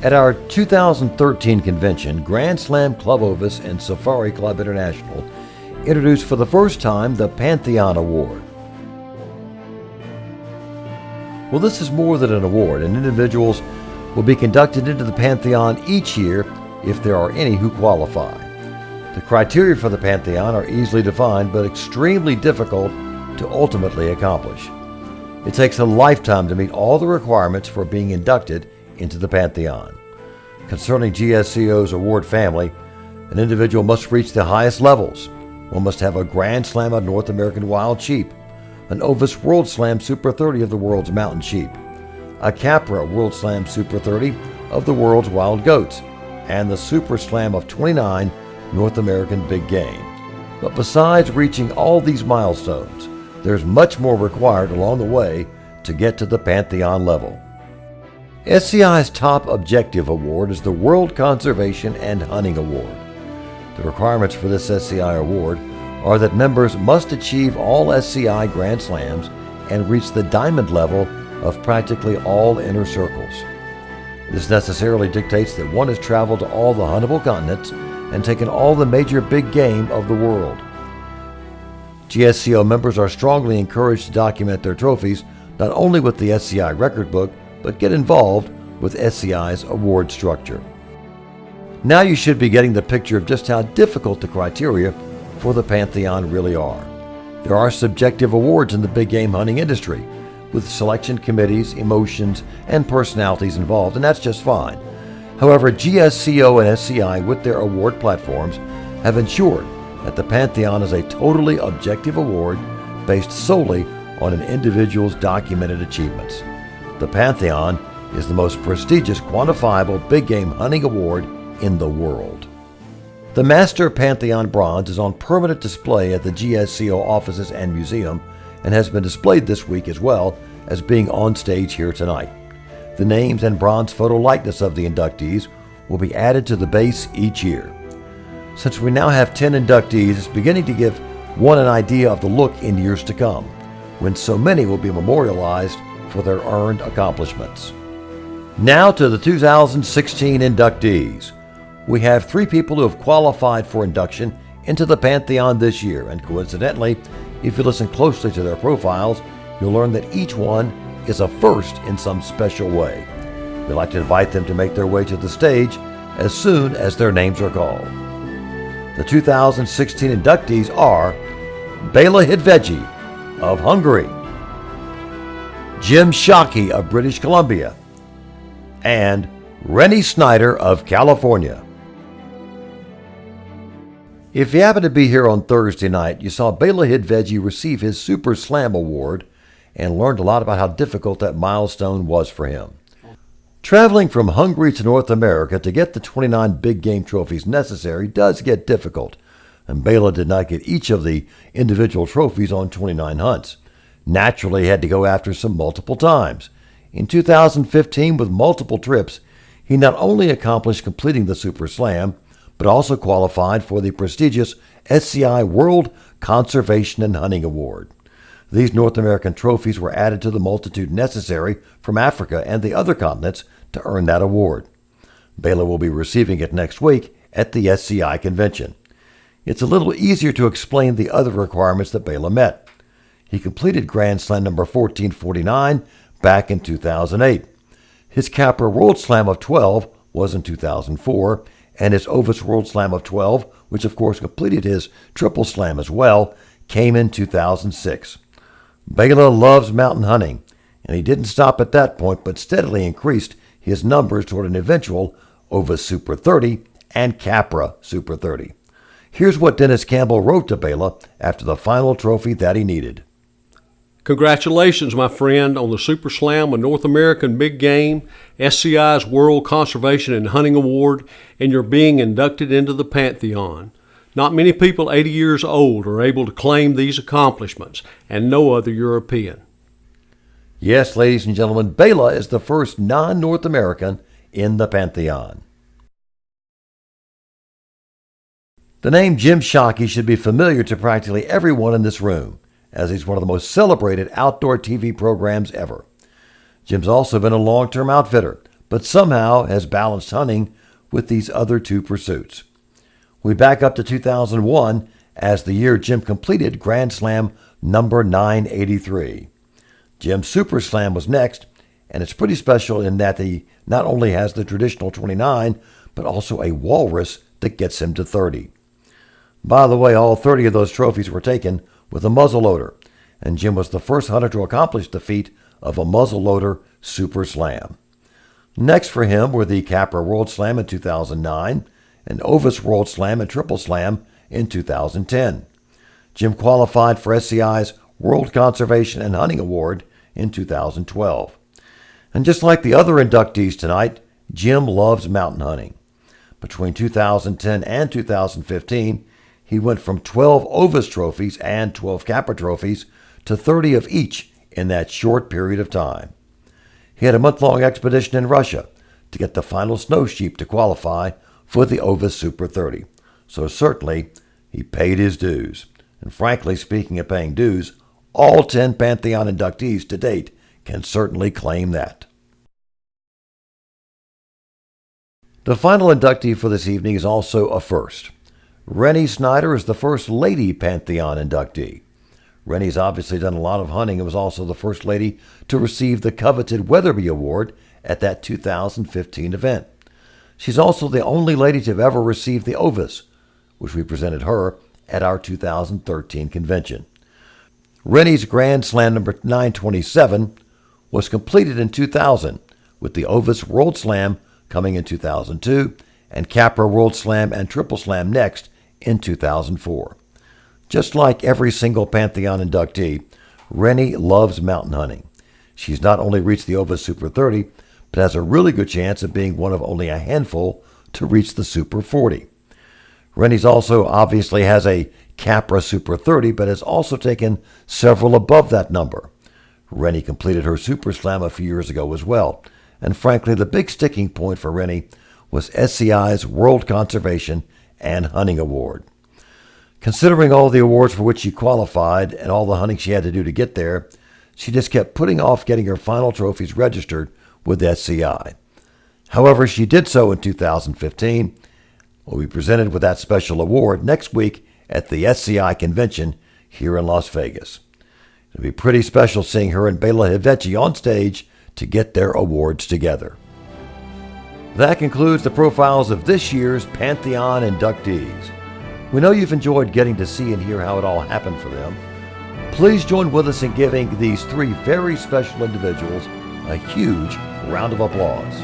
At our 2013 convention, Grand Slam Club Ovis and Safari Club International introduced for the first time the Pantheon Award. Well, this is more than an award, and individuals will be conducted into the Pantheon each year if there are any who qualify. The criteria for the Pantheon are easily defined but extremely difficult to ultimately accomplish. It takes a lifetime to meet all the requirements for being inducted into the Pantheon. Concerning GSCO's award family, an individual must reach the highest levels. One must have a Grand Slam of North American Wild Sheep, an Ovis World Slam Super 30 of the world's mountain sheep, a Capra World Slam Super 30 of the world's wild goats, and the Super Slam of 29 North American big game. But besides reaching all these milestones, there's much more required along the way to get to the Pantheon level. SCI's top objective award is the World Conservation and Hunting Award. The requirements for this SCI award are that members must achieve all SCI Grand Slams and reach the diamond level of practically all inner circles. This necessarily dictates that one has traveled to all the huntable continents and taken all the major big game of the world. GSCO members are strongly encouraged to document their trophies not only with the SCI record book, but get involved with SCI's award structure. Now you should be getting the picture of just how difficult the criteria for the Pantheon really are. There are subjective awards in the big game hunting industry, with selection committees, emotions, and personalities involved, and that's just fine. However, GSCO and SCI, with their award platforms, have ensured that the Pantheon is a totally objective award based solely on an individual's documented achievements. The Pantheon is the most prestigious quantifiable big game hunting award in the world. The Master Pantheon Bronze is on permanent display at the GSCO offices and museum and has been displayed this week as well as being on stage here tonight. The names and bronze photo likeness of the inductees will be added to the base each year. Since we now have 10 inductees, it's beginning to give one an idea of the look in years to come, when so many will be memorialized for their earned accomplishments. Now to the 2016 inductees. We have 3 people who have qualified for induction into the Pantheon this year, and coincidentally, if you listen closely to their profiles, you'll learn that each one is a first in some special way. We'd like to invite them to make their way to the stage as soon as their names are called. The 2016 inductees are Bela Hidvegi of Hungary, Jim Shockey of British Columbia, and Rennie Snyder of California. If you happen to be here on Thursday night, you saw Bela Hidvegi receive his Super Slam Award and learned a lot about how difficult that milestone was for him. Traveling from Hungary to North America to get the 29 big game trophies necessary does get difficult, and Bela did not get each of the individual trophies on 29 hunts. Naturally, he had to go after some multiple times. In 2015, with multiple trips, he not only accomplished completing the Super Slam, but also qualified for the prestigious SCI World Conservation and Hunting Award. These North American trophies were added to the multitude necessary from Africa and the other continents to earn that award. Bela will be receiving it next week at the SCI convention. It's a little easier to explain the other requirements that Bela met. He completed Grand Slam number 1449 back in 2008. His Capra World Slam of 12 was in 2004, and his Ovis World Slam of 12, which of course completed his Triple Slam as well, came in 2006. Bela loves mountain hunting, and he didn't stop at that point, but steadily increased his numbers toward an eventual Ovis Super 30 and Capra Super 30. Here's what Dennis Campbell wrote to Bela after the final trophy that he needed. Congratulations, my friend, on the Super Slam of North American Big Game, SCI's World Conservation and Hunting Award, and you're being inducted into the Pantheon. Not many people 80 years old are able to claim these accomplishments, and no other European. Yes, ladies and gentlemen, Bela is the first non-North American in the Pantheon. The name Jim Shockey should be familiar to practically everyone in this room, as he's one of the most celebrated outdoor TV programs ever. Jim's also been a long-term outfitter, but somehow has balanced hunting with these other two pursuits. We back up to 2001 as the year Jim completed Grand Slam number 983. Jim's Super Slam was next, and it's pretty special in that he not only has the traditional 29, but also a walrus that gets him to 30. By the way, all 30 of those trophies were taken with a muzzleloader, and Jim was the first hunter to accomplish the feat of a muzzleloader Super Slam. Next for him were the Capra World Slam in 2009, and Ovis World Slam and Triple Slam in 2010. Jim qualified for SCI's World Conservation and Hunting Award in 2012. And just like the other inductees tonight, Jim loves mountain hunting. Between 2010 and 2015, he went from 12 Ovis trophies and 12 Capra trophies to 30 of each in that short period of time. He had a month-long expedition in Russia to get the final snow sheep to qualify for the Ovis Super 30. So certainly, he paid his dues. And frankly, speaking of paying dues, all 10 Pantheon inductees to date can certainly claim that. The final inductee for this evening is also a first. Rennie Snyder is the first lady Pantheon inductee. Rennie's obviously done a lot of hunting and was also the first lady to receive the coveted Weatherby Award at that 2015 event. She's also the only lady to have ever received the Ovis, which we presented her at our 2013 convention. Rennie's Grand Slam number 927 was completed in 2000, with the Ovis World Slam coming in 2002, and Capra World Slam and Triple Slam next in 2004. Just like every single Pantheon inductee, Rennie loves mountain hunting. She's not only reached the Ovis Super 30, but has a really good chance of being one of only a handful to reach the Super 40. Rennie's also obviously has a Capra Super 30, but has also taken several above that number. Rennie completed her Super Slam a few years ago as well, and frankly, the big sticking point for Rennie was SCI's World Conservation and Hunting Award. Considering all the awards for which she qualified and all the hunting she had to do to get there, she just kept putting off getting her final trophies registered with SCI. However, she did so in 2015. Will be presented with that special award next week at the SCI convention here in Las Vegas. It'll be pretty special seeing her and Bela Hivechi on stage to get their awards together. That concludes the profiles of this year's Pantheon inductees. We know you've enjoyed getting to see and hear how it all happened for them. Please join with us in giving these three very special individuals a huge round of applause.